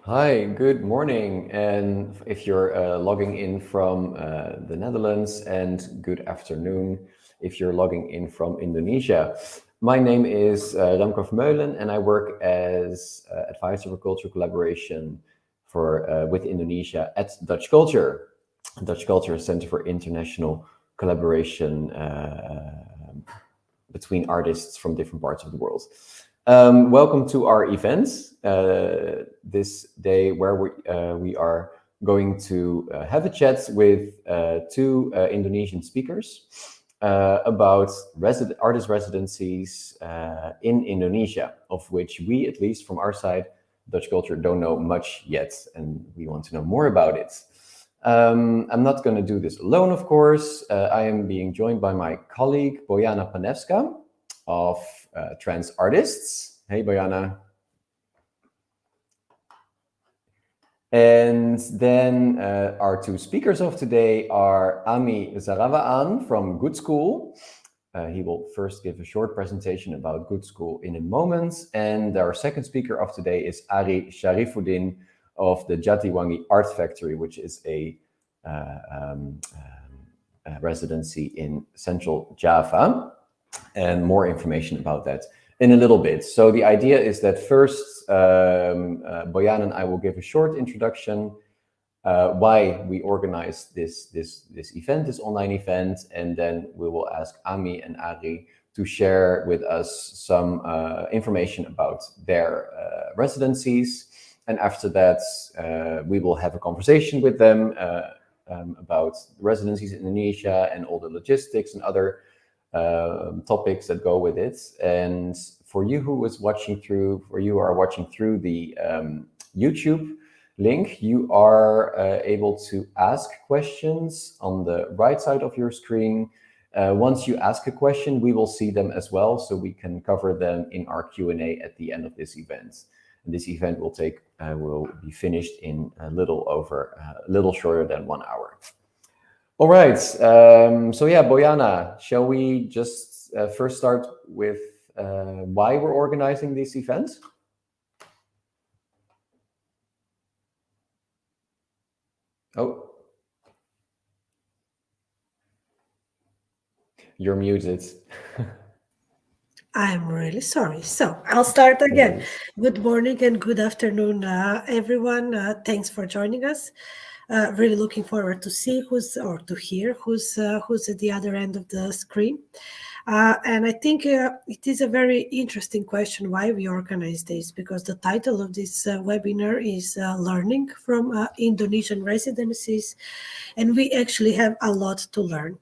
Hi, good morning. And if you're logging in from the Netherlands, and good afternoon if you're logging in from Indonesia. My name is Remco Vermeulen, and I work as advisor for cultural collaboration with Indonesia at Dutch Culture. Dutch Culture Center for International Collaboration between artists from different parts of the world. Welcome to our event this day, where we are going to have a chat with two Indonesian speakers about artist residencies in Indonesia, of which we, at least from our side, Dutch Culture, don't know much yet, and we want to know more about it. I'm not going to do this alone, of course. I am being joined by my colleague, Bojana Panevska of Trans Artists. Hey, Bojana. And then our two speakers of today are Amy Zahrawan from Gudskul. He will first give a short presentation about Gudskul in a moment. And our second speaker of today is Arie Syarifuddin of the Jatiwangi Art Factory, which is a residency in Central Java. And more information about that in a little bit. So the idea is that first, Bojana and I will give a short introduction why we organized this event, this online event, and then we will ask Amy and Arie to share with us some information about their residencies. And after that, we will have a conversation with them about residencies in Indonesia and all the logistics and other topics that go with it. And for you who are watching through the YouTube link, you are able to ask questions on the right side of your screen. Once you ask a question, we will see them as well, so we can cover them in our Q&A at the end of this event. And this event will be finished in a little shorter than 1 hour. All right. So yeah, Bojana, shall we just first start with why we're organizing this event? Oh, you're muted. I'm really sorry. So I'll start again. Good morning and good afternoon, everyone. Thanks for joining us. Really looking forward to see to hear who's at the other end of the screen. And I think it is a very interesting question why we organize this, because the title of this webinar is Learning from Indonesian Residencies, and we actually have a lot to learn.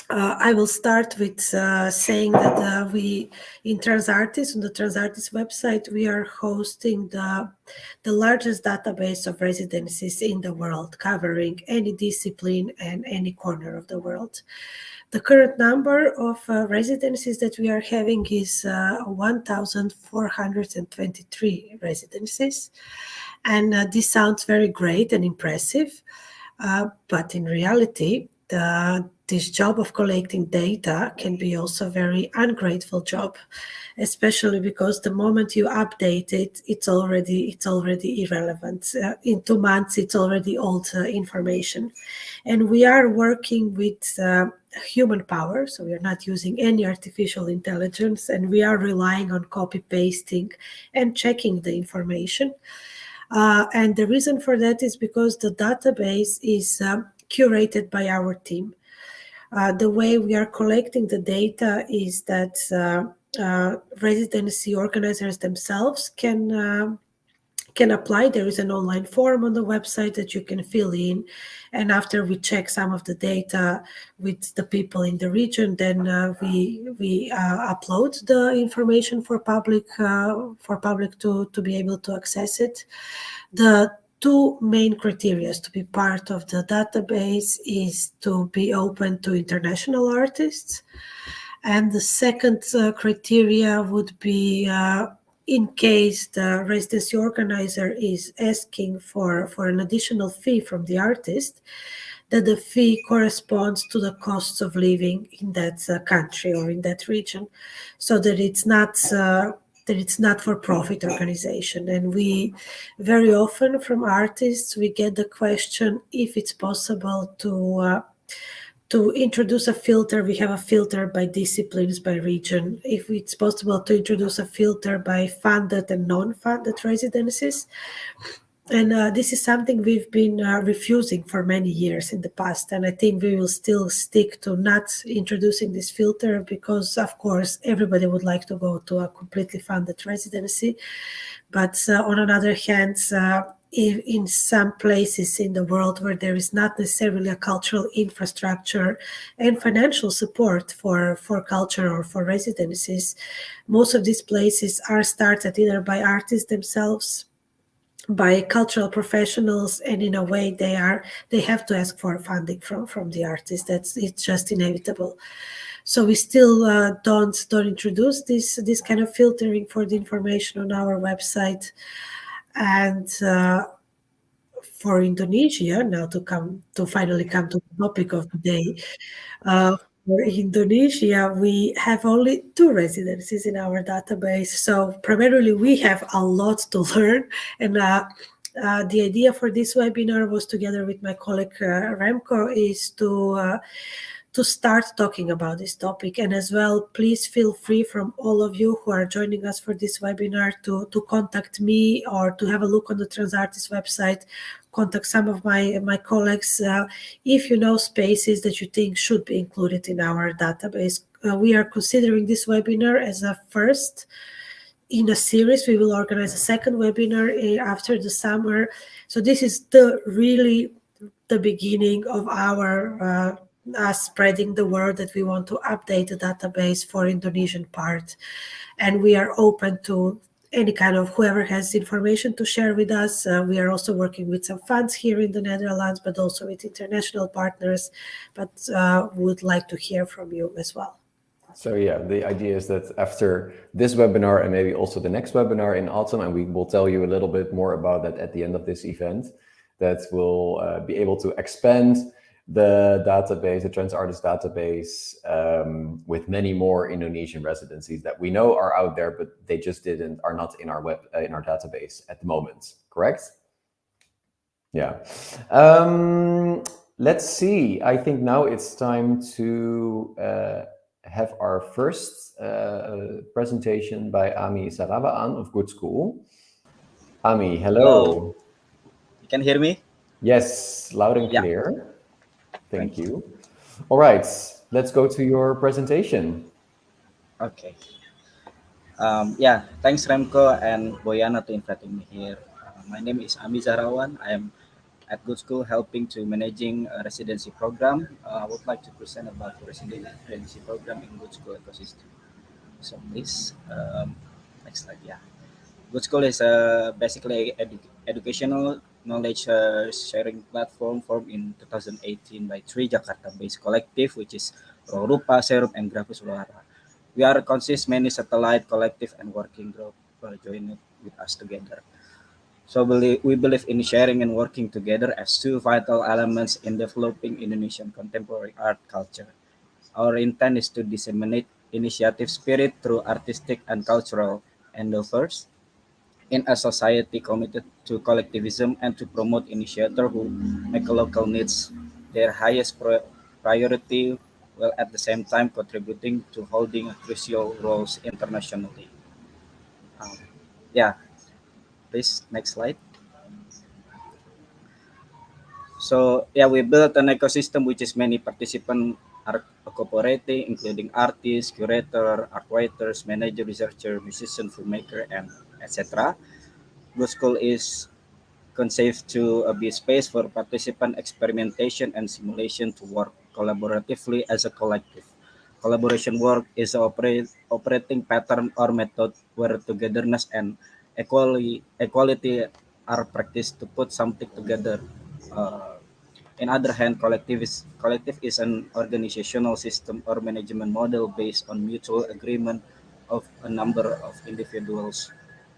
I will start with saying that we, in TransArtist, on the TransArtist website, we are hosting the largest database of residencies in the world, covering any discipline and any corner of the world. The current number of residencies that we are having is 1,423 residencies. And this sounds very great and impressive, but in reality, this job of collecting data can be also a very ungrateful job, especially because the moment you update it, it's already irrelevant. In 2 months, it's already old information. And we are working with human power, so we are not using any artificial intelligence, and we are relying on copy pasting and checking the information. And the reason for that is because the database is curated by our team. The way we are collecting the data is that residency organizers themselves can apply. There is an online form on the website that you can fill in, and after we check some of the data with the people in the region, then we upload the information for public to be able to access it. The two main criteria to be part of the database is to be open to international artists, and the second criteria would be in case the residency organizer is asking for an additional fee from the artist, that the fee corresponds to the costs of living in that country or in that region, so that it's not that it's not for profit organization. And we very often from artists we get the question if it's possible to introduce a filter. We have a filter by disciplines, by region. If it's possible to introduce a filter by funded and non-funded residencies. And this is something we've been refusing for many years in the past. And I think we will still stick to not introducing this filter because, of course, everybody would like to go to a completely funded residency. But on another hand, in some places in the world where there is not necessarily a cultural infrastructure and financial support for culture or for residencies, most of these places are started either by artists themselves, by cultural professionals, and in a way they have to ask for funding from the artists. It's just inevitable. So we still don't introduce this kind of filtering for the information on our website. And for Indonesia, now to finally come to the topic of the day, for Indonesia, we have only 2 residencies in our database. So primarily we have a lot to learn. And the idea for this webinar was, together with my colleague Remco, is to start talking about this topic. And as well, please feel free from all of you who are joining us for this webinar to contact me or to have a look on the TransArtist website, contact some of my colleagues if you know spaces that you think should be included in our database. We are considering this webinar as a first in a series. We will organize a second webinar after the summer. So this is really the beginning of our spreading the word that we want to update the database for Indonesian part. And we are open to any kind of whoever has information to share with us. We are also working with some funds here in the Netherlands, but also with international partners, but would like to hear from you as well. So yeah, the idea is that after this webinar and maybe also the next webinar in autumn, and we will tell you a little bit more about that at the end of this event, that we'll be able to expand the database, the TransArtist database, with many more Indonesian residencies that we know are out there, but they just are not in our database at the moment. Correct? Yeah. Let's see. I think now it's time to have our first presentation by Amy Zahrawan of Gudskul. Amy, hello. You can hear me? Yes, loud and clear. Thank you. All right, let's go to your presentation. Okay. Thanks Remco and Boyana to inviting me here. My name is Amy Zahrawan. I am at Gudskul helping to managing a residency program. I would like to present about the residency program in Gudskul ecosystem. So please, next slide. Yeah. Gudskul is basically educational knowledge sharing platform formed in 2018 by 3 Jakarta-based collective, which is Rupa, Serum, and Grafis Ulara. We are consist many satellite collective and working group joined with us together. So we believe in sharing and working together as 2 vital elements in developing Indonesian contemporary art culture. Our intent is to disseminate initiative spirit through artistic and cultural endeavors in a society committed to collectivism and to promote initiators who make local needs their highest priority, while at the same time contributing to holding crucial roles internationally. Um, Please, next slide. So we built an ecosystem which is many participants are cooperating, including artists, curator, art writers, manager, researcher, musician, filmmaker, and etc. Gudskul is conceived to be a space for participant experimentation and simulation to work collaboratively as a collective. Collaboration work is an operating pattern or method where togetherness and equality are practiced to put something together. In other hand, collective is an organizational system or management model based on mutual agreement of a number of individuals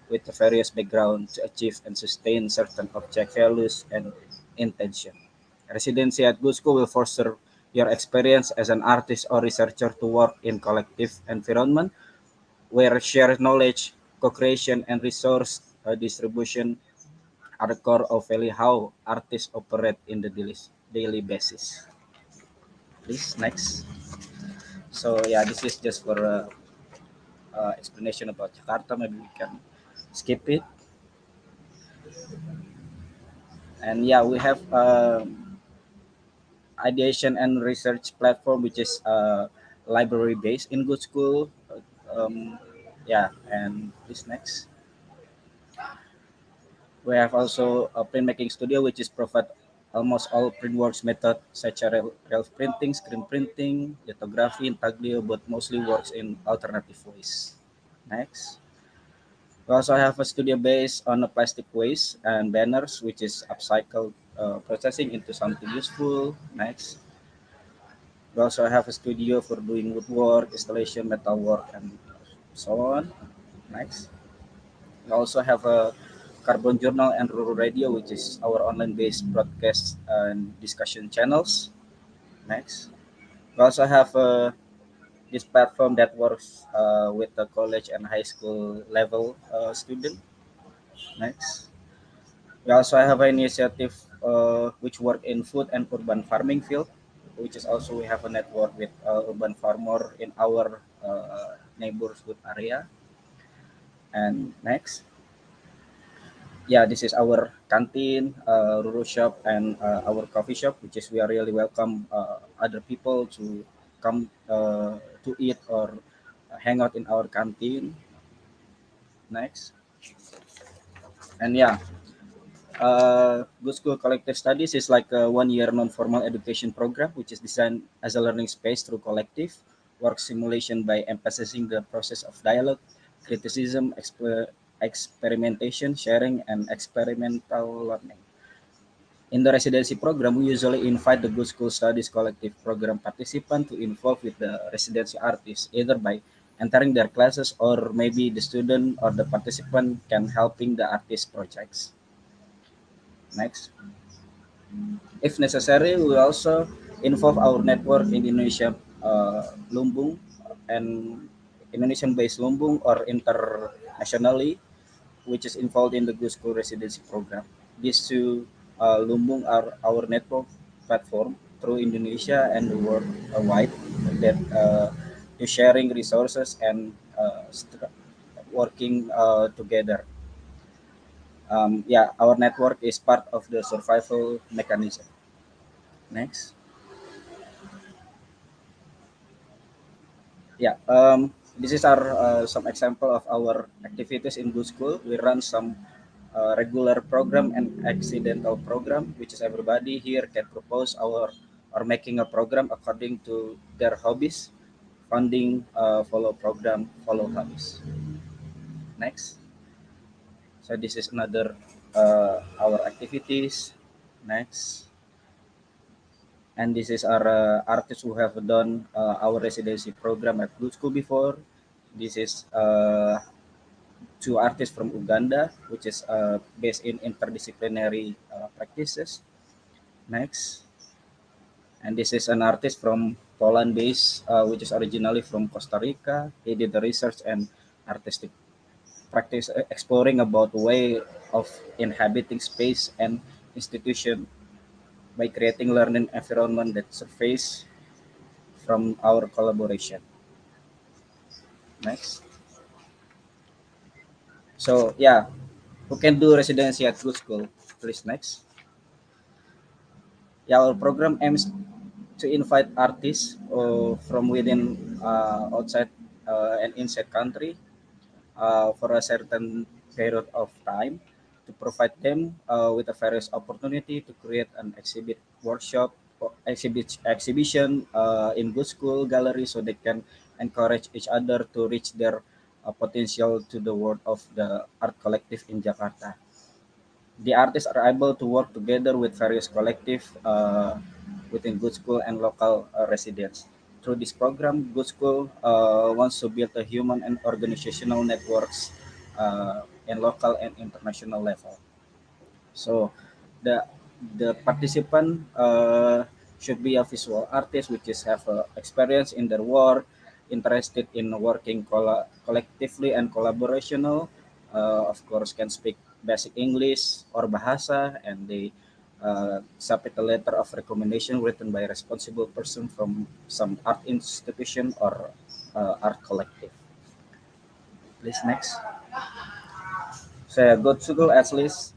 with various backgrounds to achieve and sustain certain object values and intention. Residency at Gudskul will foster your experience as an artist or researcher to work in collective environment where shared knowledge co-creation, and resource distribution are the core of value how artists operate in the daily basis. Please, next. So yeah, this is just for explanation about Jakarta. Maybe we can skip it. And yeah, we have ideation and research platform, which is library based in Gudskul. Yeah, and this next. We have also a printmaking studio, which is provide almost all printworks method such as relief printing, screen printing, lithography, intaglio, but mostly works in alternative ways. Next. We also have a studio based on the plastic waste and banners, which is upcycled processing into something useful. Next. We also have a studio for doing woodwork, installation, metalwork, and so on. Next. We also have a Carbon Journal and Rural Radio, which is our online-based broadcast and discussion channels. Next. We also have this platform that works with the college and high school level student. Next. We also have an initiative which work in food and urban farming field, which is also we have a network with urban farmer in our neighborhood area. And next, yeah, this is our canteen, Ruru shop, and our coffee shop, which is we are really welcome other people to come to eat or hang out in our canteen. Next, and yeah, Good School Collective Studies is like a 1 year non-formal education program, which is designed as a learning space through collective work simulation by emphasizing the process of dialogue, criticism, experimentation, sharing, and experimental learning. In the residency program, we usually invite the Good School Studies Collective program participant to involve with the residency artists, either by entering their classes or maybe the student or the participant can helping the artist projects. Next. If necessary, we also involve our network in Indonesia, Lumbung, and Indonesian-based Lumbung or internationally, which is involved in the Good School Residency Program. These two Lumbung are our network platform through Indonesia and the world wide that to sharing resources and working together. Yeah, our network is part of the survival mechanism. Next. Yeah, this is our some example of our activities in Good School. We run some regular program and accidental program, which is everybody here can propose our or making a program according to their hobbies. Funding, follow program, follow hobbies. Next. So this is another our activities. Next. And this is our artists who have done our residency program at Good School before. This is two artists from Uganda, which is based in interdisciplinary practices. Next, and this is an artist from Poland based, which is originally from Costa Rica. He did the research and artistic practice exploring about the way of inhabiting space and institution by creating learning environment that surface from our collaboration. Next. So yeah, who can do residency at Good School? Please next. Yeah, our program aims to invite artists from within, outside, and inside country for a certain period of time to provide them with a various opportunity to create an workshop, or exhibition in Good School gallery so they can encourage each other to reach their potential to the world of the art collective in Jakarta. The artists are able to work together with various collective within Good School and local residents. Through this program, Good School wants to build a human and organizational networks in local and international level. So the the participant should be a visual artist, which is have experience in their work, interested in working collectively and collaborational, of course, can speak basic English or bahasa, and they submit a letter of recommendation written by a responsible person from some art institution or art collective. Please next. So good school at least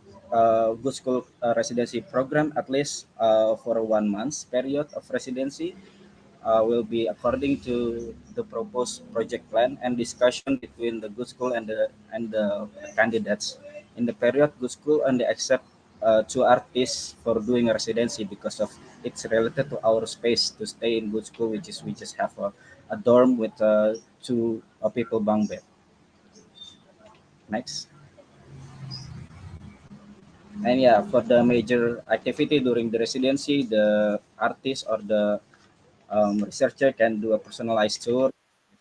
good school residency program at least for 1 month period of residency will be according to the proposed project plan and discussion between the good school and the candidates. In the period, good school and they accept two artists for doing a residency because of it's related to our space to stay in good school, which is we just have a dorm with two people bunk bed. Next. And yeah, for the major activity during the residency, the artist or the researcher can do a personalized tour,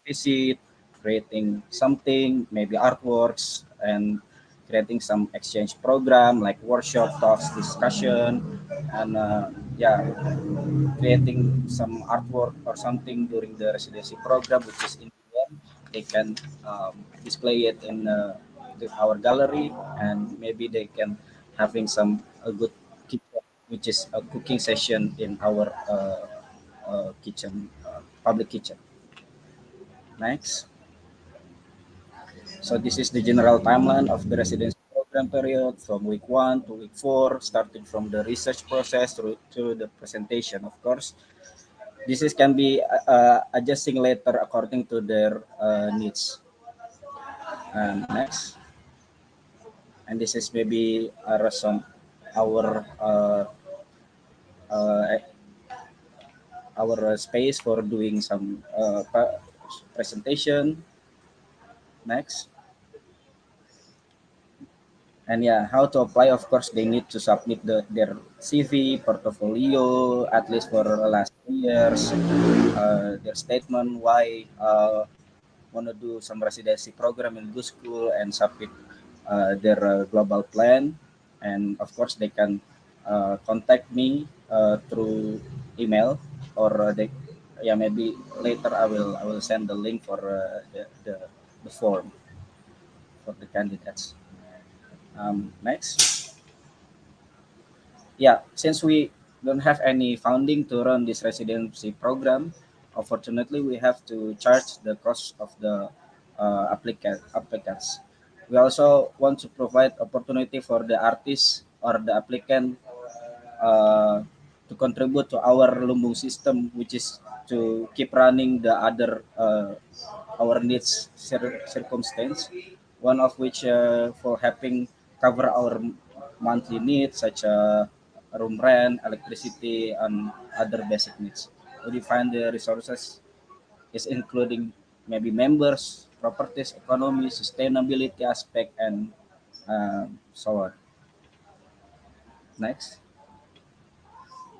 visit, creating something, maybe artworks, and creating some exchange program like workshop, talks, discussion, and yeah, creating some artwork or something during the residency program, which is in the end, they can display it in our gallery, and maybe they can having some a good kitchen, which is a cooking session in our kitchen, public kitchen. Next. So this is the general timeline of the residency program period from week 1 to week 4, starting from the research process through to the presentation. Of course, this is can be adjusting later according to their needs. And next, and this is maybe some our uh, our space for doing some presentation. Next. And yeah, how to apply? Of course, they need to submit their CV, portfolio, at least for the last 2 years, their statement why want to do some residency program in good school and submit their global plan. And of course, they can contact me through email or they, yeah, maybe later I will send the link for the form for the candidates. Next. Yeah, since we don't have any funding to run this residency program, unfortunately, we have to charge the cost of the applicants. We also want to provide opportunity for the artist or the applicant uh, to contribute to our lumbung system, which is to keep running the other our needs circumstance. One of which for helping cover our monthly needs such room rent, electricity, and other basic needs. We define the resources is including maybe members, properties, economy, sustainability aspect, and so on. Next.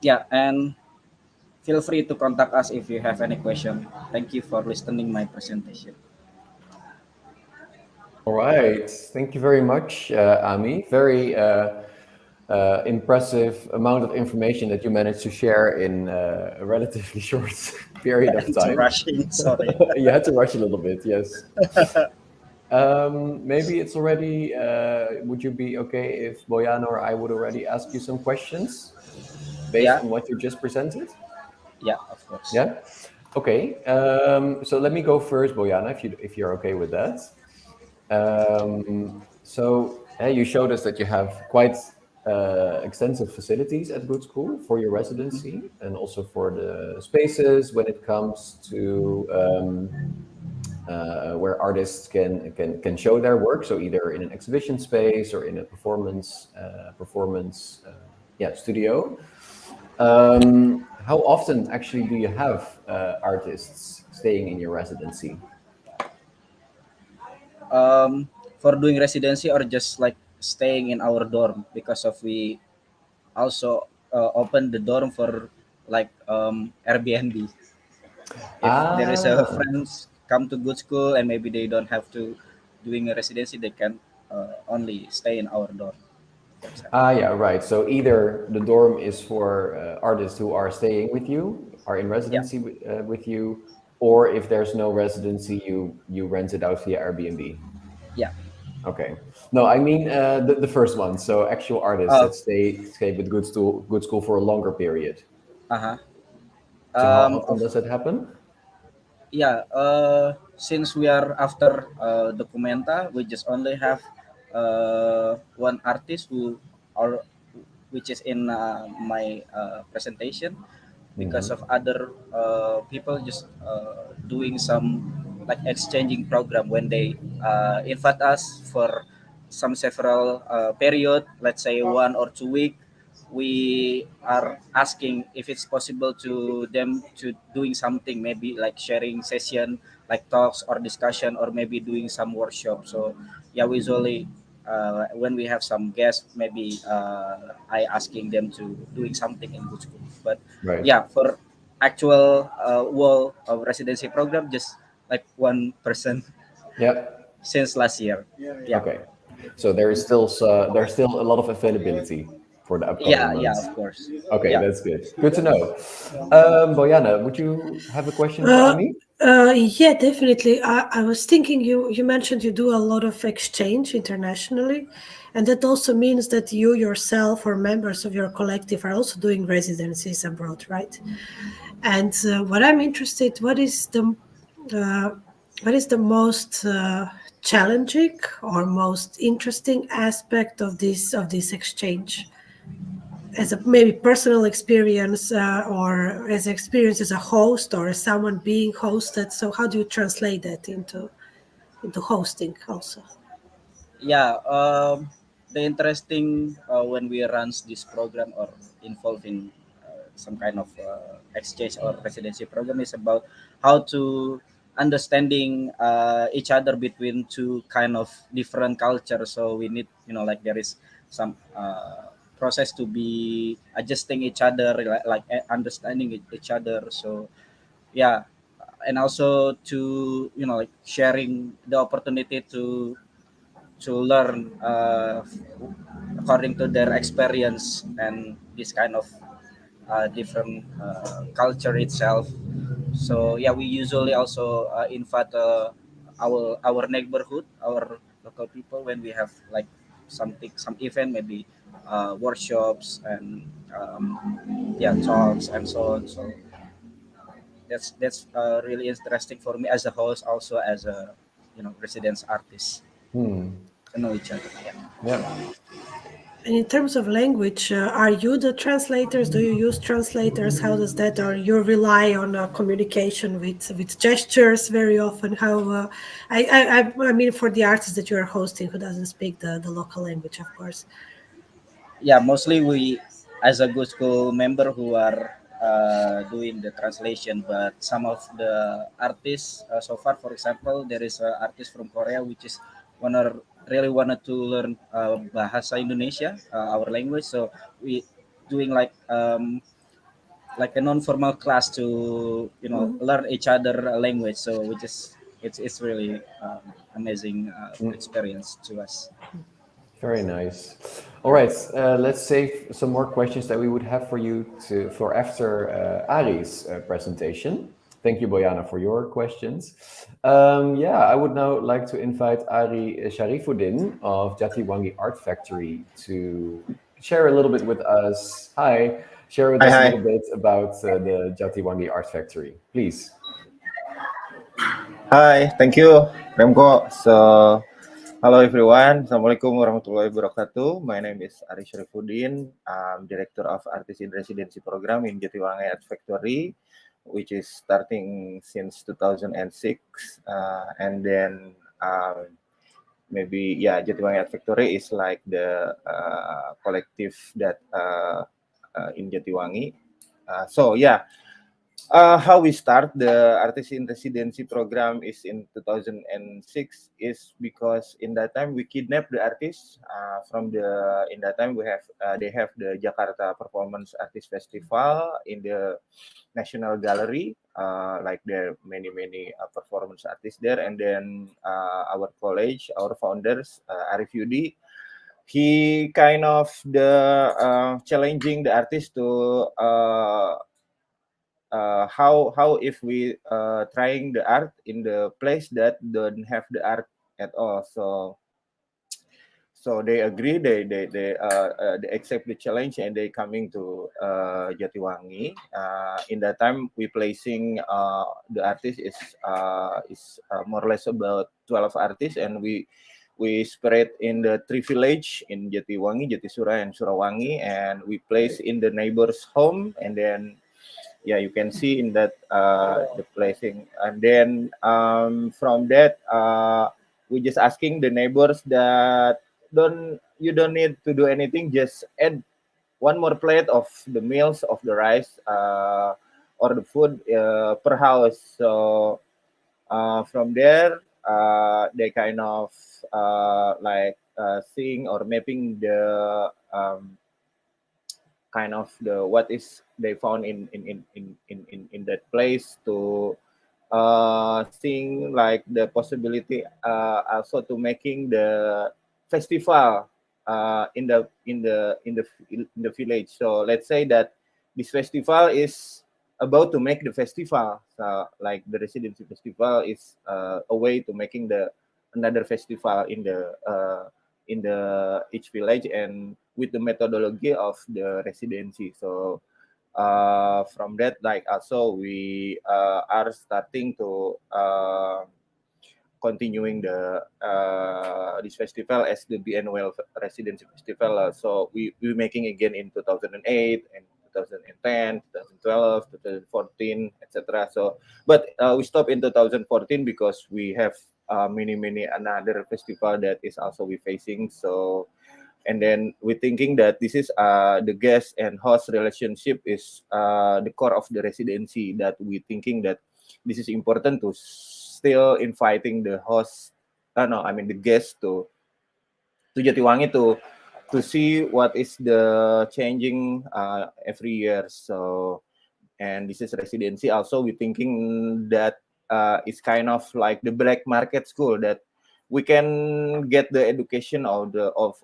Yeah, and feel free to contact us if you have any question. Thank you for listening my presentation. All right. Thank you very much, Ami. Very impressive amount of information that you managed to share in a relatively short period of It's time. rushing, sorry. You had to rush a little bit, yes. Maybe it's already, would you be okay if Boyan or I would already ask you some questions based Yeah, on what you just presented? yeah, of course. Yeah. Okay. So let me go first, Boyana, if you're okay with that. You showed us that you have quite extensive facilities at Good School for your residency and also for the spaces when it comes to where artists can show their work. So either in an exhibition space or in a performance studio. How often actually do you have artists staying in your residency? For doing residency or just like staying in our dorm because of we also open the dorm for like Airbnb. If there is a Ah, friends come to good school and maybe they don't have to doing a residency, they can only stay in our dorm, for example. yeah, right. So either the dorm is for artists who are staying with you, are in Yeah, residency with you, or if there's no residency, you rent it out via Airbnb. Yeah. Okay. No, I mean the first one. So actual artists that Oh. stay with Good School for a longer period. Uh-huh. So how often Of does that happen? Yeah, since we are after Documenta, we just only have one artist or which is in my presentation, because of other people just doing some like exchanging program when they invite us for some several period, let's say 1 or 2 week. We are asking if it's possible to them to doing something, maybe like sharing session, like talks or discussion, or maybe doing some workshop. So yeah, we usually when we have some guests, maybe I asking them to doing something in good school. But Right. yeah, for actual wall of residency program, just like one person Yep. since last year. Yeah. Okay. So there's still a lot of availability for the upcoming Yeah, months. of course. Okay, Yeah. that's good. Good to know. Bojana, would you have a question for Uh, Ami? yeah, definitely. I was thinking you mentioned you do a lot of exchange internationally, and that also means that you yourself or members of your collective are also doing residencies abroad, right? And what I'm interested, uh, what is the most challenging or most interesting aspect of this exchange? As a maybe personal experience or as experience as a host or as someone being hosted, so how do you translate that into hosting also? Yeah, the interesting when we runs this program or involved in some kind of exchange or residency program is about how to understanding each other between two kind of different cultures. So we need, like there is some process to be adjusting each other, like understanding each other. So yeah, and also to, like sharing the opportunity to learn according to their experience and this kind of different culture itself. So yeah, we usually also invite our neighborhood, our local people, when we have like something, some event, maybe workshops and yeah, talks and so on. So that's really interesting for me as a host, also as a residence artist, Hmm. to know each other. Yeah. Yeah. And in terms of language, are you the translators? Do you use translators? How does that, or you rely on communication with gestures very often? How I mean, for the artist that you are hosting who doesn't speak the local language, of course. Yeah, mostly we as a good school member who are doing the translation, but some of the artists so far, for example, there is an artist from Korea which is really wanted to learn bahasa Indonesia, our language. So we doing like a non-formal class to Mhm. learn each other language. So which is it's really amazing experience to us. Very nice. All right, let's save some more questions that we would have for you for after Ari's presentation. Thank you, Boyana, for your questions. Yeah, I would now like to invite Arie Syarifuddin of Jatiwangi Art Factory to share a little bit with us. Hi, share with Hi, us a hi. little bit about the Jatiwangi Art Factory, please. Hi, thank you, Remko. So, hello everyone. Assalamualaikum warahmatullahi wabarakatuh. My name is Arie Syarifuddin. I'm Director of Artist in Residency Program in Jatiwangi Art Factory, which is starting since 2006. And then maybe, yeah, Jatiwangi Art Factory is like the collective that in Jatiwangi. So, yeah. How we start the artist in residency program is in 2006 is because in that time we kidnapped the artists from the in that time we have they have the Jakarta Performance Artist Festival in the National Gallery, like there are many performance artists there, and then our college, our founders Arif Yudi, he kind of the challenging the artist to how if we trying the art in the place that don't have the art at all. So they agree, they accept the challenge, and they coming to Jatiwangi. In that time, we placing the artist is more or less about 12 artists, and we spread in the 3 village in Jatiwangi, Jatisura, and Surawangi, and we place in the neighbor's home, and then yeah, you can see in that the placing, and then from that we just asking the neighbors that you don't need to do anything, just add one more plate of the meals of the rice or the food per house. So from there they kind of seeing or mapping the kind of the what is they found in that place to seeing like the possibility also to making the festival in the village. So let's say that this festival is about to make the festival. So like the residency festival is a way to making the another festival in the each village, and with the methodology of the residency. So from that, like also we are starting to continuing the this festival as the biannual residency festival. So we making again in 2008 and 2010, 2012, 2014, etc. So, but we stopped in 2014 because we have many another festival that is also we facing. So, and then we thinking that this is the guest and host relationship is the core of the residency, that we thinking that this is important to still inviting the host, no, I mean the guest to Jatiwangi to see what is the changing every year. So, and this is residency also, we thinking that it's kind of like the black market school, that we can get the education of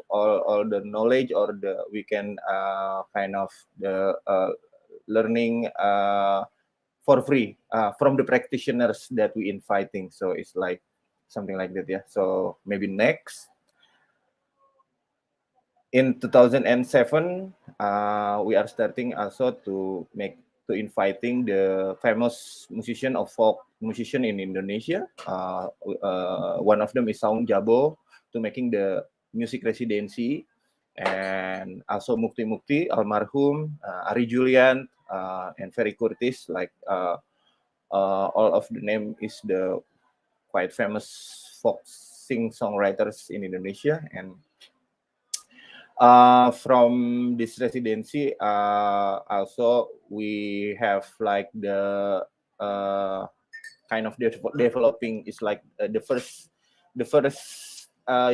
all the knowledge, or the we can kind of the learning for free from the practitioners that we inviting. So it's like something like that, yeah. So maybe next. In 2007, we are starting also to inviting the famous musician of folk musician in Indonesia. One of them is Saung Jabo, to making the music residency, and also Mukti Mukti, almarhum, Ari Julian, and Ferry Curtis. Like all of the name is the quite famous folk songwriters in Indonesia. And from this residency, also we have like the kind of developing is like the first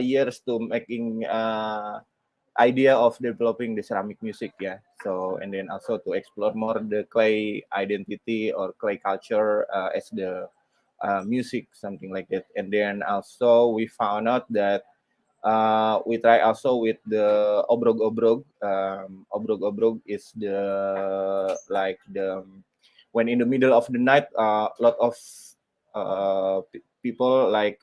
years to making idea of developing the ceramic music, yeah. So, and then also to explore more the clay identity or clay culture as the music, something like that. And then also we found out that we try also with the obrog-obrog. Obrog-obrog is the like the when in the middle of the night, a lot of people like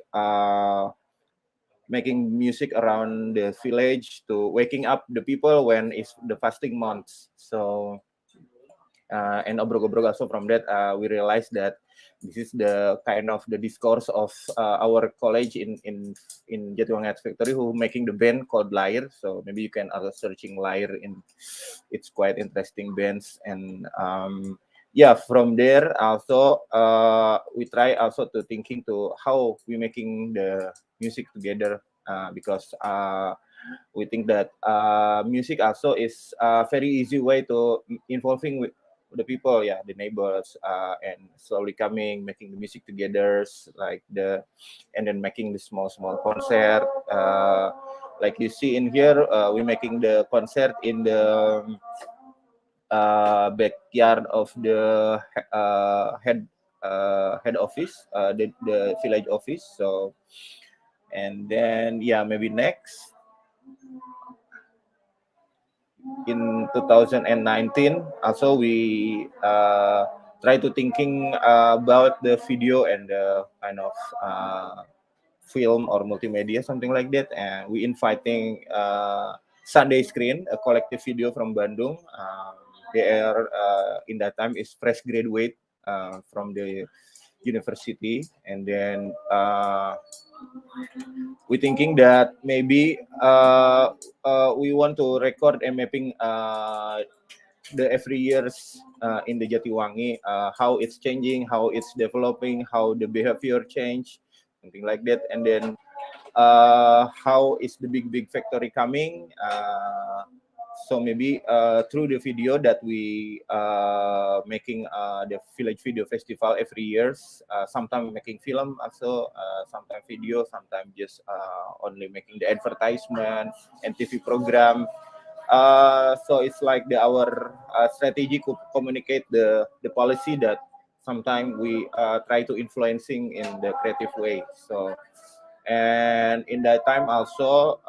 making music around the village to waking up the people when it's the fasting months. So and obrog-obrog also, from that we realized that this is the kind of the discourse of our college in Jatiwangi Art Factory, who making the band called Lyre. So maybe you can also searching Lyre, in it's quite interesting bands. And yeah, from there also we try also to thinking to how we making the music together, because we think that music also is a very easy way to involving with the people, yeah, the neighbors, and slowly coming, making the music together, like and then making the small concert, like you see in here. We're making the concert in the backyard of the head office, the village office. So, and then yeah, maybe next. In 2019, also we try to thinking about the video and the kind of film or multimedia, something like that. And we inviting Sunday Screen, a collective video from Bandung. They are in that time is fresh graduate from the university, and then we thinking that maybe we want to record and mapping the every years in the Jatiwangi, how it's changing, how it's developing, how the behavior change, something like that. And then how is the big factory coming. So maybe through the video that we making the village video festival every years, sometimes making film also, sometimes video, sometimes just only making the advertisement and TV program. So it's like our strategy to communicate the policy that sometimes we try to influencing in the creative way. So, and in that time also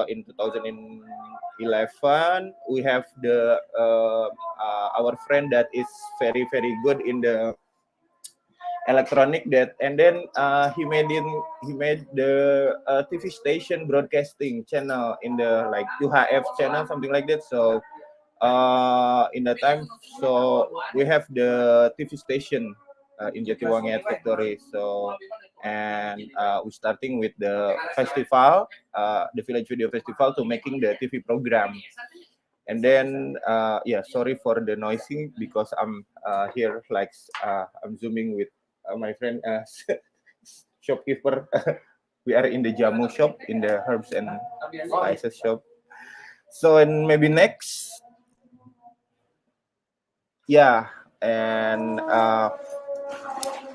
in 2011 we have the our friend that is very good in the electronic, that, and then he made the TV station broadcasting channel in the like UHF channel, something like that. So in that time, so we have the TV station in Jatiwangi Art Factory. So, and we starting with the festival, the Village Video Festival, to making the TV program. And then yeah, sorry for the noisy, because I'm here like I'm zooming with my friend shopkeeper. We are in the jamu shop, in the herbs and spices shop. So, and maybe next, yeah, and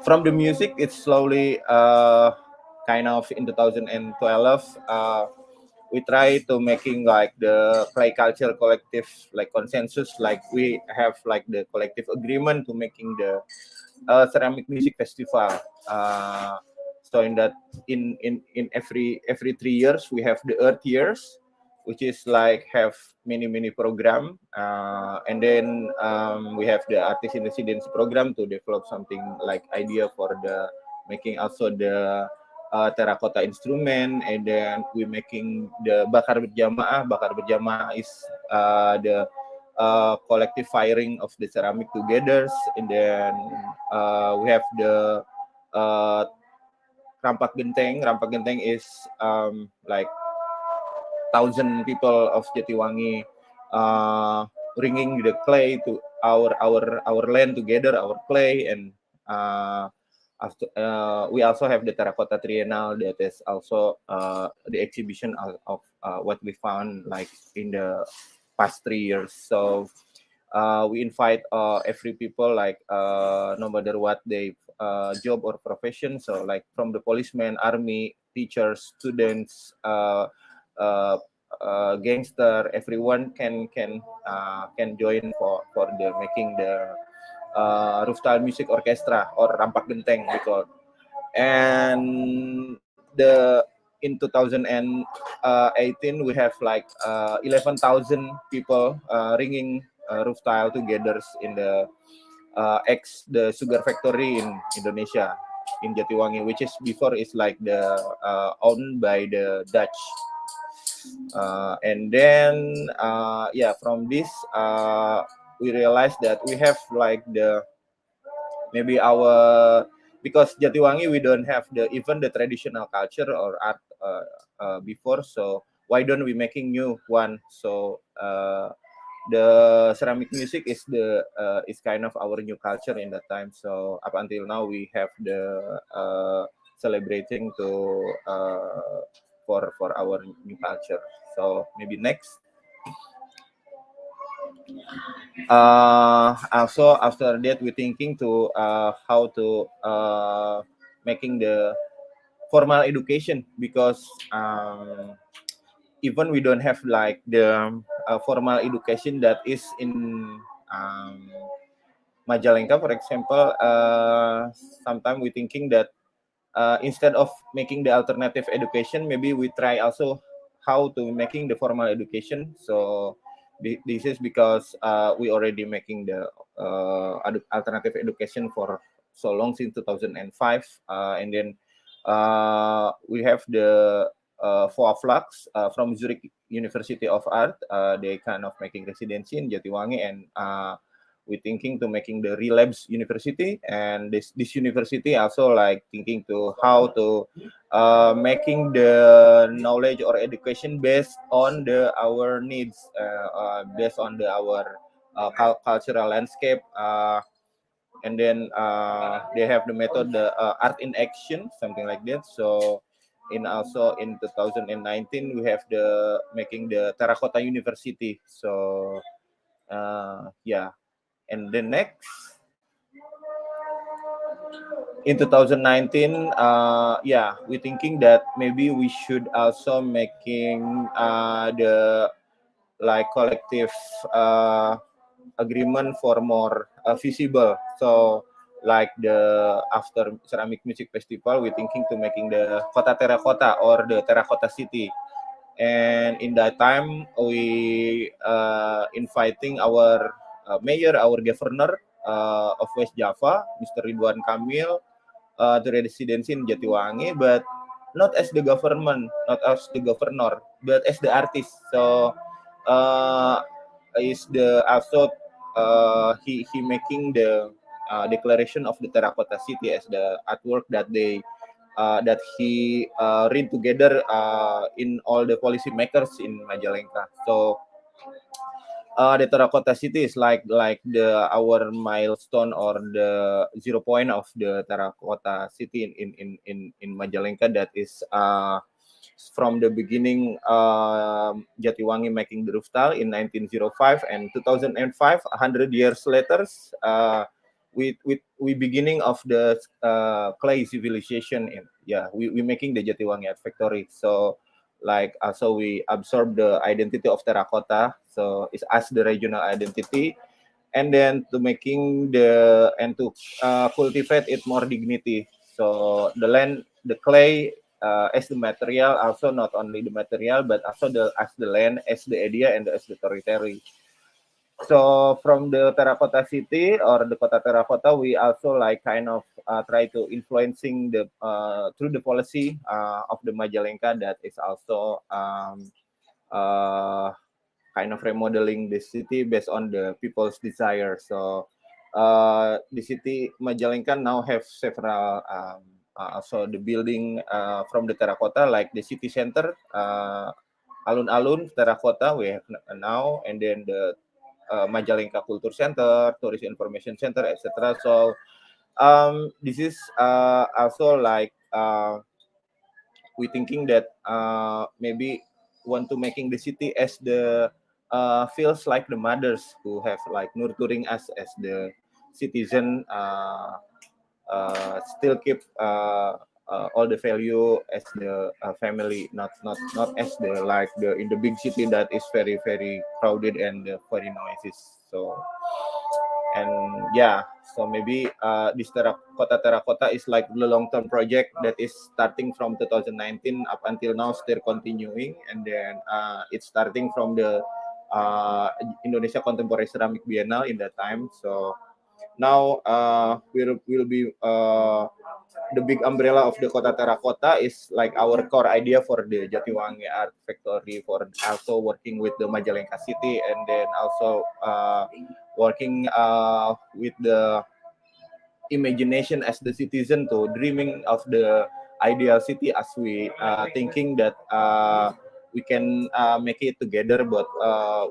from the music, it's slowly kind of in 2012 we try to making like the play culture collective, like consensus, like we have like the collective agreement to making the ceramic music festival. So in that, in every 3 years we have the Earth Years, which is like have many program, and then we have the artist in residency program to develop something like idea for the making also the terracotta instrument. And then we making the bakar berjamaah is the collective firing of the ceramic together. And then we have the rampak genteng is like 1,000 people of Jatiwangi bringing the clay to our land together, our clay. And after, we also have the Terracotta Triennale, that is also the exhibition of what we found like in the past 3 years. So we invite every people, like no matter what they job or profession. So like from the policemen, army, teachers, students, gangster, everyone can join for the making the rooftop music orchestra or rampak genteng because. And the in 2018 we have like 11,000 people ringing roof tile together in the the sugar factory in Indonesia, in Jatiwangi, which is before is like the owned by the Dutch. And then yeah, from this we realized that we have like the maybe our, because Jatiwangi we don't have even the traditional culture or art before, so why don't we making new one? So the ceramic music is is kind of our new culture in that time. So up until now we have the celebrating to for our new culture. So maybe next. Also after that we thinking to how to making the formal education, because even we don't have like the formal education that is in Majalengka, for example. Sometimes we thinking that instead of making the alternative education, maybe we try also how to making the formal education. So this is because we already making the alternative education for so long since 2005, and then we have the Flux from Zurich University of Art. They kind of making residency in Jatiwangi, and we're thinking to making the Relabs University, and this university also like thinking to how to making the knowledge or education based on our needs, based on our cultural landscape, and then they have the method the art in action, something like that. So also in 2019 we have the making the Terracotta University. So yeah, and then next in 2019, yeah, we're thinking that maybe we should also making the like collective agreement for more visible. So like the after ceramic music festival, we're thinking to making the Kota Terracotta or the Terracotta City. And in that time, we inviting our mayor, our governor of West Java, Mr. Ridwan Kamil, to residency in Jatiwangi, but not as the government, not as the governor, but as the artist. So is the also he making the declaration of the Terracotta City as the artwork that they that he read together in all the policy makers in Majalengka. So the Terracotta City is like the our milestone or the 0 point of the Terracotta City in Majalengka. That is from the beginning, Jatiwangi making the roof tile in 1905, and 2005, 100 years later, we beginning of the clay civilization. We making the Jatiwangi Art Factory. So like also we absorb the identity of terracotta, so it's as the regional identity, and then to making the and to cultivate it more dignity. So the land, the clay as the material, also not only the material but also as the land, as the idea, and as the territory. So from the Terracotta City or the Kota Terracotta, we also like kind of try to influencing the through the policy of the Majalengka, that is also kind of remodeling the city based on the people's desire. So the city Majalengka now have several also the building from the terracotta, like the city center, alun-alun terracotta we have now, and then the Majalengka Culture Center, Tourist Information Center, etc. So this is also like we thinking that maybe want to making the city as the feels like the mothers who have like nurturing us as the citizen, still keep all the value as the family, not as the like the in the big city that is very crowded and very noisy. So and yeah, so maybe this terracotta is like the long-term project that is starting from 2019 up until now, still continuing, and then it's starting from the Indonesia Contemporary Ceramic Biennale in that time. So now will be the big umbrella of the Kota Terracotta is like our core idea for the Jatiwangi Art Factory, for also working with the Majalengka City, and then also working with the imagination as the citizen, to dreaming of the ideal city, as we thinking that we can make it together, but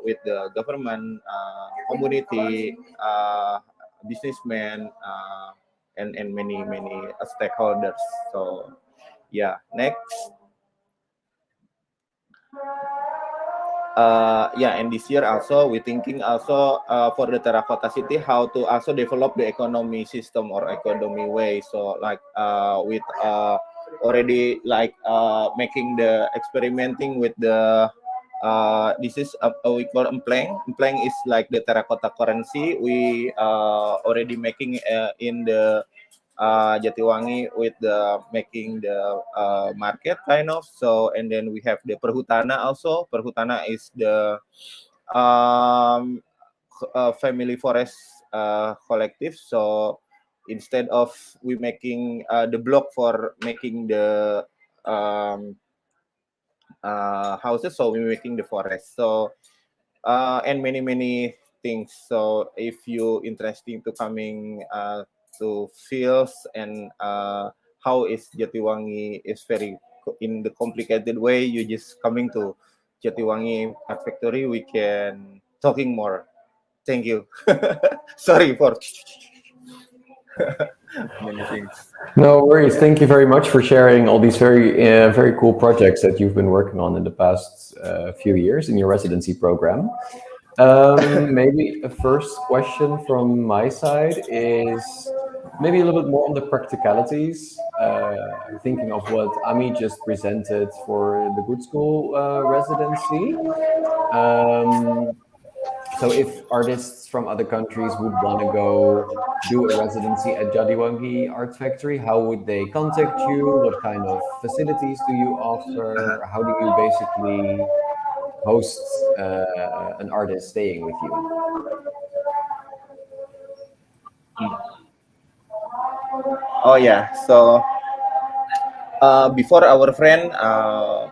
with the government, community, businessmen, and many stakeholders. So yeah, next. Yeah, and this year also we thinking also for the Terracotta City how to also develop the economy system or economy way. So like with already like making the experimenting with the this is we call empleng. Empleng is like the terracotta currency. We already making in the Jatiwangi with the making the market kind of. So and then we have the perhutana also. Perhutana is the family forest collective. So instead of we making the block for making the houses, so we're making the forest. So and many things. So if you interesting to coming to fields and how is Jatiwangi is very in the complicated way, you just coming to Jatiwangi Art Factory, we can talking more. Thank you. Sorry for many things. No worries. Thank you very much for sharing all these very cool projects that you've been working on in the past few years in your residency program. Maybe a first question from my side is maybe a little bit more on the practicalities. Thinking of what Ami just presented for the Gudskul residency. So if artists from other countries would want to go do a residency at Jatiwangi Art Factory, how would they contact you? What kind of facilities do you offer? How do you basically host an artist staying with you? Oh yeah, so before our friend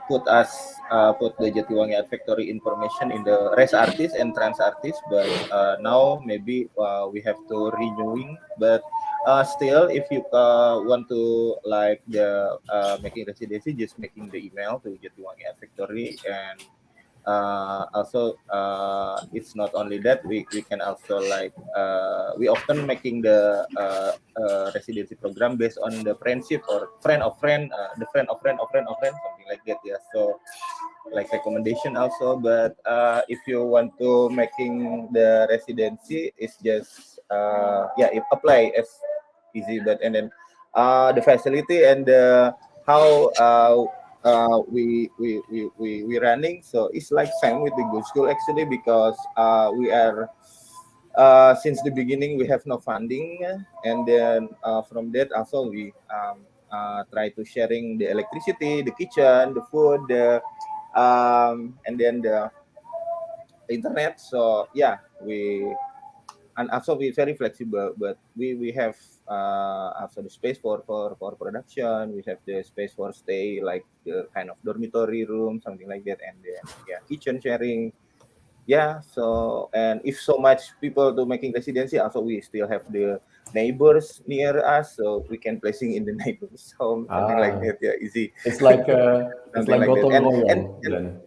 put the Jatiwangi Art Factory information in the res artist and trans artist, but now maybe we have to renewing. But still, if you want to like the making residency, just making the email to Jatiwangi Art Factory. And also it's not only that, we can also like we often making the residency program based on the friendship or friend of friend, the friend of friend of friend of friend, something like that. Yeah, so like recommendation also. But if you want to making the residency, it's just yeah, it apply as easy. But and then the facility and how we running, so it's like same with the Gudskul actually, because we are since the beginning we have no funding, and then from that also we try to sharing the electricity, the kitchen, the food, the and then the internet. So yeah, and also we're very flexible, but we have also the space for production. We have the space for stay, like the kind of dormitory room, something like that, and then yeah, kitchen sharing. Yeah, so and if so much people to making residency, also we still have the neighbors near us, so we can placing in the neighbors home, something like that. Yeah, easy. It's like Something like that. gotong And royong then.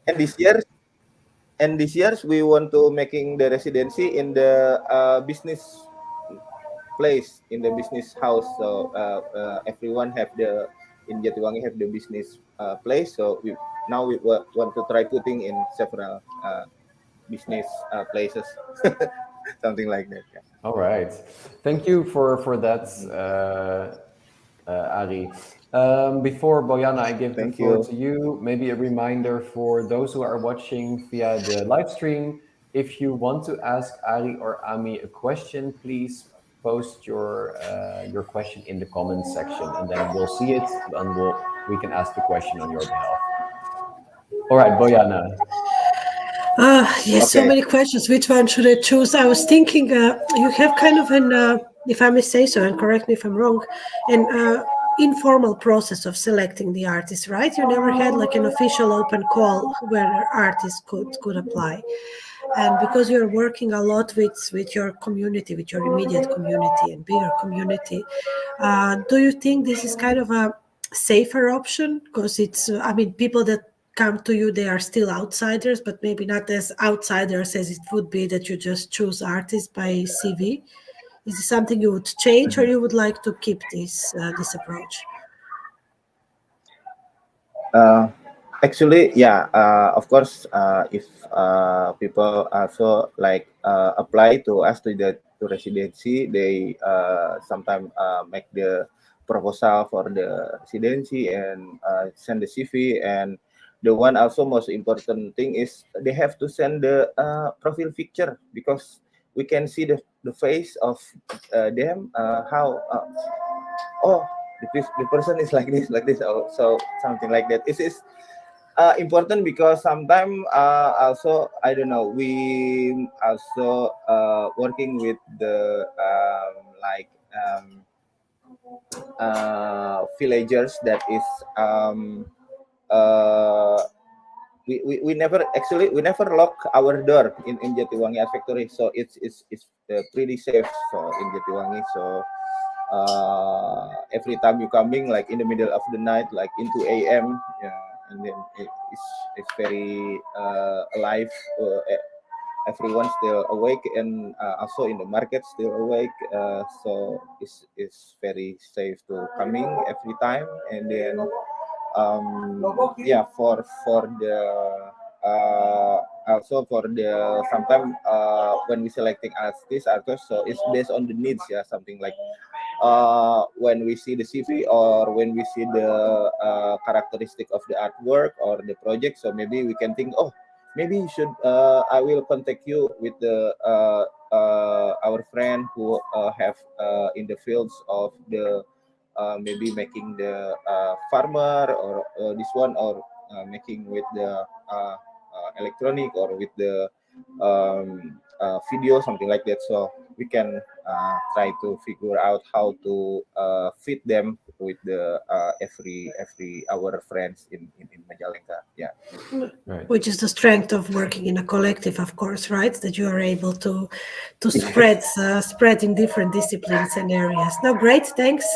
this year we want to making the residency in the business place, in the business house. So everyone have the in Jatiwangi have the business place. So we want to try putting in several business places, something like that. Yeah. All right. Thank you for that, Arie. Before Boyana, I give the floor to you. Maybe a reminder for those who are watching via the live stream. If you want to ask Arie or Ami a question, please post your question in the comments section, and then we'll see it, and we can ask the question on your behalf. All right, Boyana. Yes, okay. So many questions. Which one should I choose? I was thinking you have kind of an, if I may say so, and correct me if I'm wrong, an informal process of selecting the artist, right? You never had like an official open call where artists could apply. And because you're working a lot with your community, with your immediate community and bigger community, do you think this is kind of a safer option? Because it's, I mean, people that come to you, they are still outsiders, but maybe not as outsiders as it would be that you just choose artists by CV. Is it something you would change, or you would like to keep this approach? Actually, yeah, of course, if people also like apply to us to residency, they sometimes make the proposal for the residency and send the CV. And the one also most important thing is they have to send the profile picture, because we can see the face of them, how oh the person is like this, so something like that. It is important because sometimes also I don't know, we also working with the villagers that is uh, we never actually we never lock our door in Jatiwangi Art Factory, so it's pretty safe so in Jatiwangi. So every time you coming like in the middle of the night, like into AM, yeah, and then it's very alive. Everyone still awake, and also in the market still awake. So it's very safe to coming every time, and then yeah, for the also for the sometimes when we selecting artists, so it's based on the needs, yeah, something like when we see the CV or when we see the characteristic of the artwork or the project, so maybe we can think, oh, maybe you should I will contact you with the our friend who have in the fields of the maybe making the farmer or this one, or making with the electronic or with the video, something like that. So we can try to figure out how to fit them with the every our friends in Majalengka. Yeah. Right. Which is the strength of working in a collective, of course, right? That you are able to spread spread in different disciplines and areas. No, great, thanks.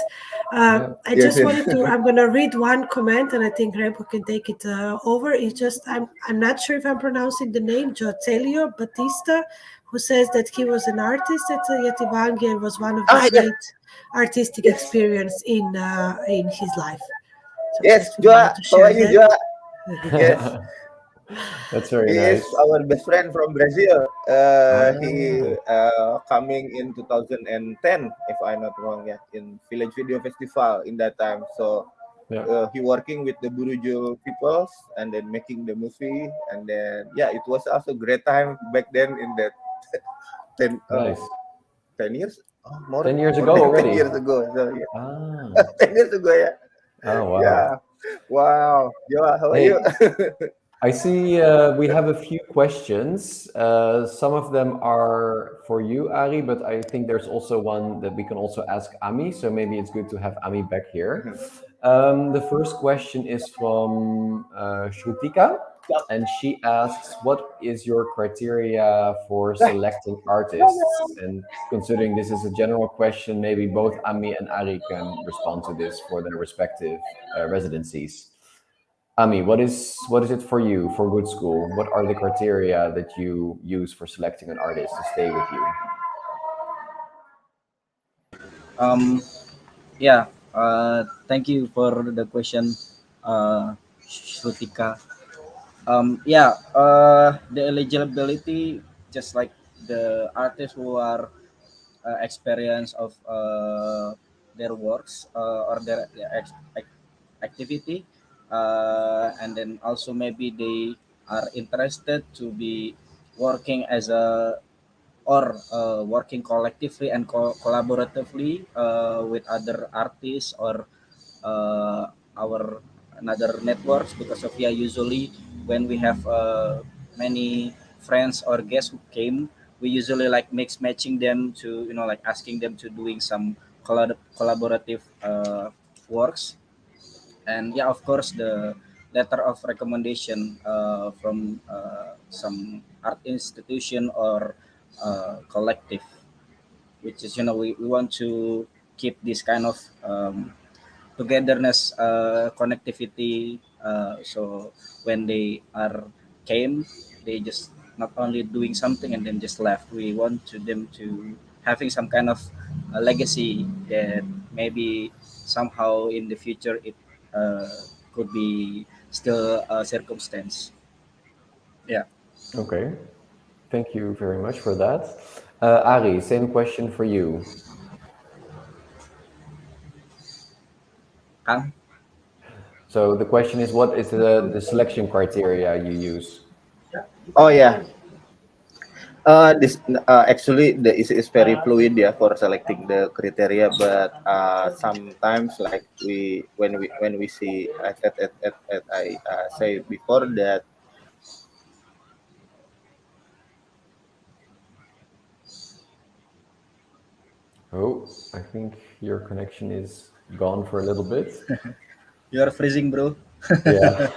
I Yes, just yes. wanted to. I'm gonna read one comment, and I think Remco can take it over. It's just I'm not sure if I'm pronouncing the name Jocelio Batista, who says that he was an artist at Jatiwangi and was one of the Ah, yeah. great artistic experience in his life. So Yes, just Joa. wanted to How are share you, that. Joa? Yes. That's very He is nice. our best friend from Brazil. Ah, He coming in 2010, if I'm not wrong, yeah, in Village Video Festival in that time. So yeah. he working with the Burujul peoples and then making the movie, and then yeah, it was also great time back then in that 10, Nice. 10 years, more 10 years more ago than 10 already. years ago. So yeah, Ah. 10 years ago, yeah, Oh, wow. yeah. Wow, Joa, how are you? Hey, I see we have a few questions. Some of them are for you, Ari, but I think there's also one that we can also ask Ami. So maybe it's good to have Ami back here. The first question is from Shrutika, and she asks, "What is your criteria for selecting artists?" And considering this is a general question, maybe both Ami and Ari can respond to this for their respective residencies. Ami, what is it for you for Gudskul? What are the criteria that you use for selecting an artist to stay with you? Um, yeah. Thank you for the question, Shrutika. Yeah. The eligibility, just like the artists who are experience of their works or their activity, and then also maybe they are interested to be working as a or working collectively and collaboratively with other artists or our another networks, because of, yeah, usually when we have many friends or guests who came, we usually like mix matching them to, like asking them to doing some collaborative works. And yeah, of course, the letter of recommendation from some art institution or collective, which is, we want to keep this kind of togetherness, connectivity, so when they are came, they just not only doing something and then just left. We want to them to having some kind of legacy that maybe somehow in the future it uh, could be still a circumstance. Yeah. Okay, thank you very much for that. Ari, same question for you. Kang? So the question is, what is the selection criteria you use? Oh yeah. This actually the is very fluid yeah for selecting the criteria, but sometimes like when we see at I say before that. Oh, I think your connection is gone for a little bit. You are freezing, bro. Yeah.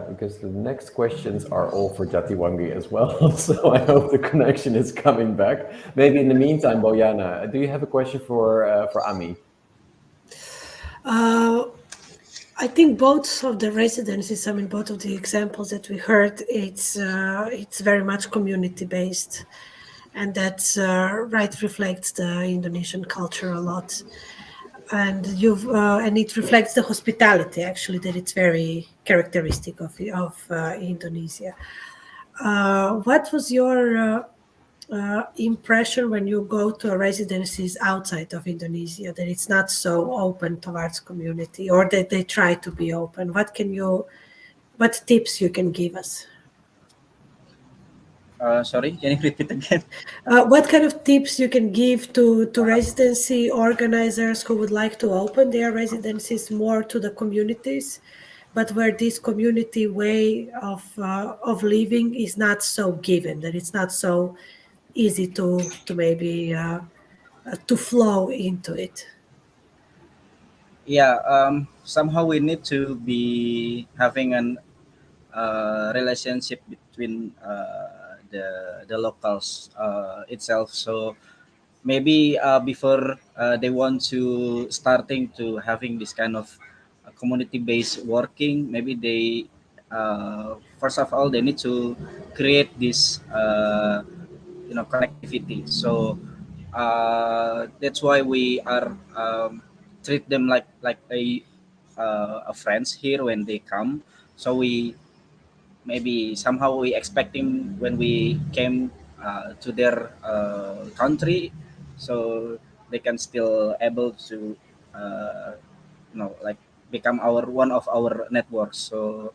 Because the next questions are all for Jatiwangi as well. So I hope the connection is coming back. Maybe in the meantime, Boyana, do you have a question for Ami? I think both of the residencies, I mean, both of the examples that we heard, it's very much community based, and that's right reflects the Indonesian culture a lot, and and it reflects the hospitality actually that it's very characteristic of Indonesia. What was your impression when you go to residencies outside of Indonesia that it's not so open towards community or that they try to be open? What tips you can give us? Sorry, can you repeat again? What kind of tips you can give to residency organizers who would like to open their residencies more to the communities, but where this community way of living is not so given, that it's not so easy to maybe to flow into it. Yeah, somehow we need to be having an relationship between the locals itself. So maybe before they want to starting to having this kind of community based working, maybe they first of all they need to create this connectivity. So that's why we are treat them like a friends here when they come. So we maybe somehow we expecting when we came to their country, so they can still able to uh, like become our one of our networks. So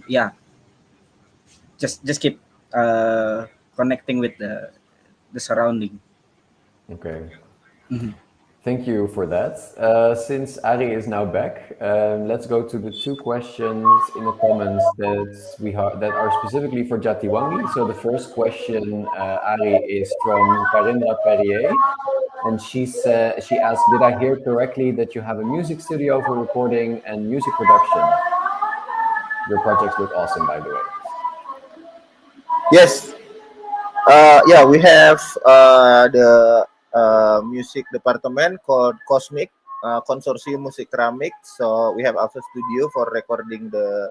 yeah, just keep connecting with the surrounding. Okay. Mhm. Thank you for that. Since Ari is now back, let's go to the two questions in the comments that are specifically for Jatiwangi. So the first question, Ari, is from Karindra Perrier, and she asked, "Did I hear correctly that you have a music studio for recording and music production? Your projects look awesome, by the way." Yes, yeah, we have the music department called Cosmic Consortium Musik Keramik. So we have also studio for recording the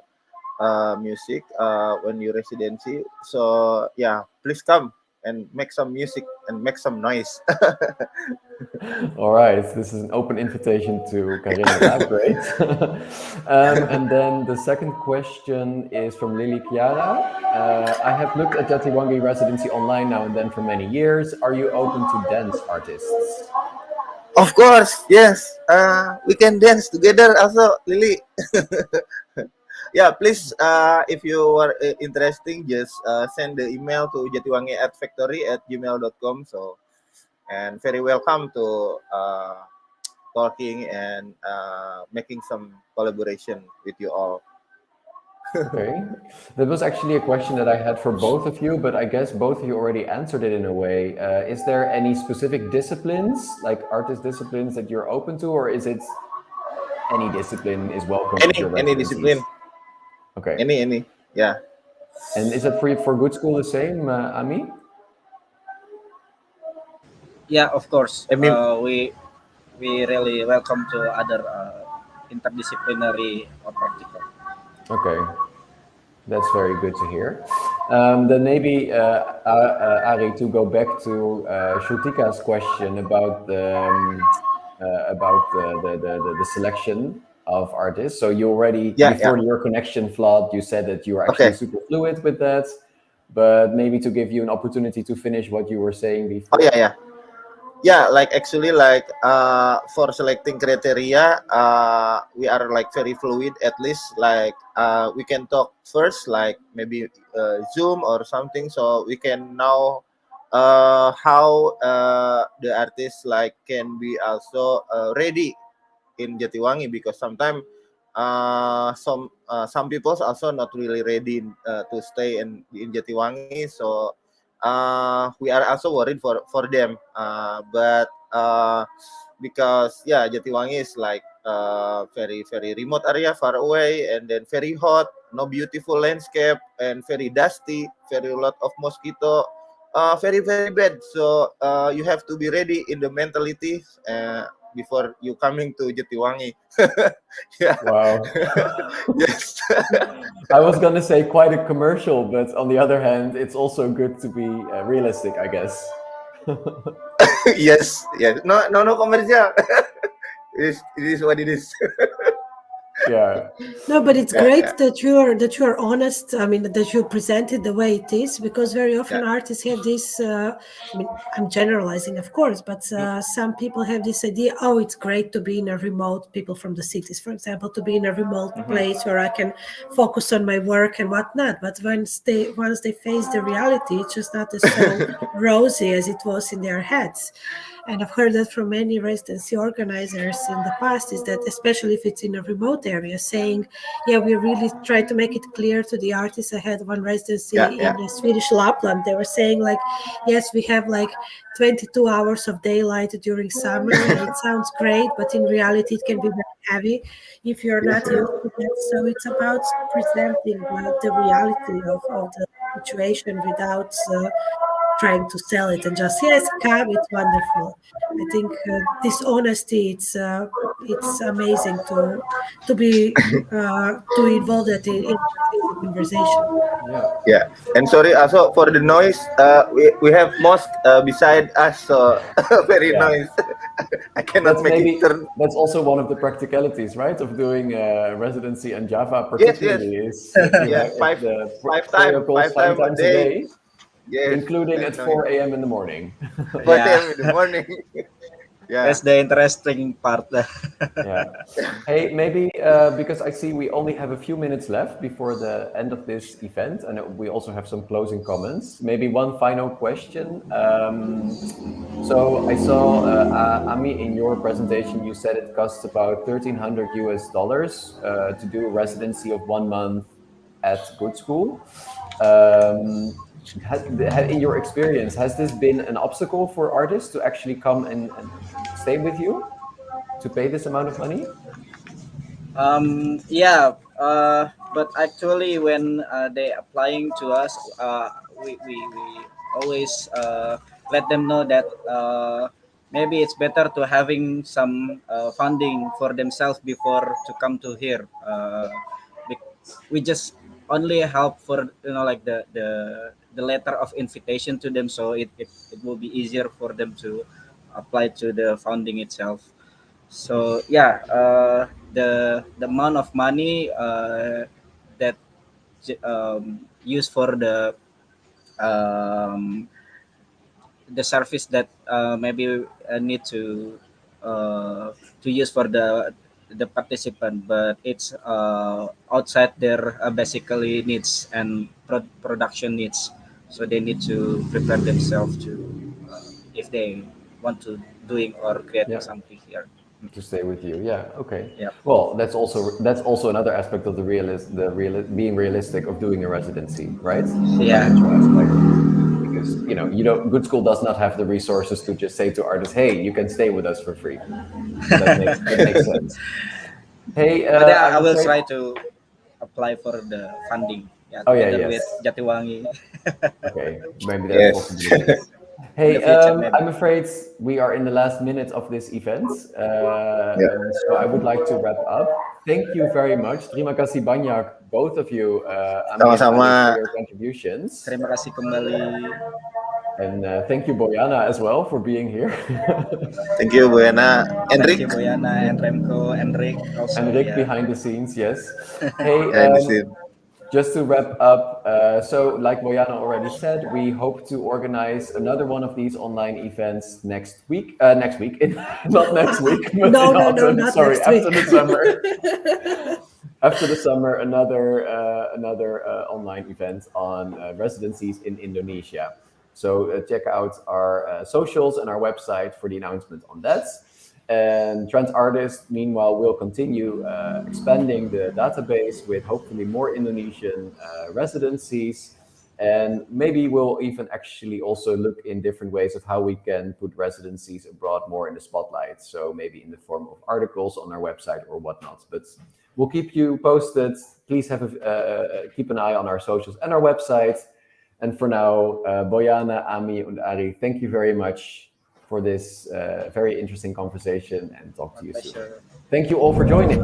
music when you residency. So yeah, please come and make some music and make some noise. All right, this is an open invitation to Karindra. Great. And then the second question is from Lily Chiara. I have looked at Jatiwangi residency online now and then for many years. Are you open to dance artists? Of course, yes. We can dance together also, Lily. Yeah, please, if you are interesting, just send the email to Jatiwangi Art Factory at gmail.com. So, and very welcome to talking and making some collaboration with you all. Okay, that was actually a question that I had for both of you, but I guess both of you already answered it in a way. Is there any specific disciplines, like artist disciplines, that you're open to, or is it any discipline is welcome at your Any discipline, residencies? Okay. any, yeah. And is it for Gudskul the same, Ami? Yeah, of course. I mean, We really welcome to other interdisciplinary or practical. Okay, that's very good to hear. Then maybe, Ari, to go back to Shultika's question about the selection of artists. So you already, yeah. before your connection flawed, you said that you were actually Okay. super fluid with that. But maybe to give you an opportunity to finish what you were saying Oh before. yeah, like actually like for selecting criteria, we are like very fluid. At least like we can talk first, like maybe Zoom or something, so we can know how the artist like can be also ready in Jatiwangi, because sometimes some people also not really ready to stay in Jatiwangi, so we are also worried for them, but because yeah, Jatiwangi is like very very remote area, far away, and then very hot, no beautiful landscape, and very dusty, very lot of mosquito, very very bad. So you have to be ready in the mentality before you coming to Jatiwangi. Yeah. Wow. Yes. I was gonna say quite a commercial, but on the other hand, it's also good to be realistic, I guess. Yes. Yes. No, no, no commercial. It is what it is. Yeah. No, but it's Yeah, great yeah, that you're honest. I mean, that you present it the way it is, because very often yeah. artists have this. I mean, I'm generalizing, of course, but some people have this idea. Oh, it's great to be in a remote. People from the cities, for example, to be in a remote place where I can focus on my work and whatnot. But once they face the reality, it's just not as so rosy as it was in their heads. And I've heard that from many residency organizers in the past, is that especially if it's in a remote area, saying, yeah, we really try to make it clear to the artists. I had one Yeah, residency yeah. in Swedish Lapland. They were saying like, yes, we have like 22 hours of daylight during summer, and it sounds great, but in reality it can be very heavy if you're not used to that. So it's about presenting the reality of the situation without trying to sell it and just, yes, come, it's wonderful. I think this honesty, it's amazing to be to involve that in the conversation. Yeah. Yeah. And sorry also for the noise. We have mosque beside us, so very Yeah. noise. I cannot make it turn. That's also one of the practicalities, right, of doing residency in Java, Yes, yes. particularly, is that you Yes, have five the five prayer time, calls five five time a times a day. day, Yes, including very at noise. 4 a.m. in the morning. 4 Yeah, a.m. in the morning. Yeah. that's the interesting part. Yeah. Hey, maybe because I see we only have a few minutes left before the end of this event, and we also have some closing comments. Maybe one final question. So I saw, Ami, in your presentation, you said it costs about $1,300 to do a residency of 1 month at Gudskul. In your experience, has this been an obstacle for artists to actually come and stay with you to pay this amount of money? Yeah, but actually, when they applying to us, we always let them know that maybe it's better to having some funding for themselves before to come to here. We just only help for like the letter of invitation to them, so it will be easier for them to apply to the funding itself. So yeah, the amount of money that used for um, the service that maybe need to use for the participant, but it's outside their basically needs and production needs. So they need to prepare themselves to if they want to doing or creating Yeah, something here. to stay with you. Yeah. Okay. Yeah. Well, that's also another aspect of being realistic of doing a residency, right? Yeah. Financial aspect. Because good school does not have the resources to just say to artists, "Hey, you can stay with us for free." So that makes sense. Hey, But yeah, I I'm will afraid. try to apply for the funding. Yeah, Oh yeah, together with yes. Jatiwangi Okay, maybe that's a Yes. possibility. in the Hey, future, maybe. I'm afraid we are in the last minute of this event, Yeah. so I would like to wrap up. Thank you very much. Terima kasih banyak, both of you, Ami and Ali, for Sama-sama. your contributions. Terima kasih kembali. And thank you, Boyana, as well, for being here. Thank you, Bu Ena. Thank you, Enrik. Boyana and Remco and Rick also. And Rick Yeah. behind the scenes, yes. Hey, Yeah, in the scene. just to wrap up, so like Boyana already said, we hope to organize another one of these online events next week. Not next week, but No, in no, no, autumn. not Sorry, next after week. the summer. After the summer, another online event on residencies in Indonesia. So check out our socials and our website for the announcement on that. And Trans Artist, meanwhile, will continue expanding the database with hopefully more Indonesian residencies. And maybe we'll even actually also look in different ways of how we can put residencies abroad more in the spotlight. So maybe in the form of articles on our website or whatnot. But we'll keep you posted. Please keep an eye on our socials and our website. And for now, Boyana, Amy, and Arie, thank you very much for this very interesting conversation, and talk to you soon. Thank you all for joining.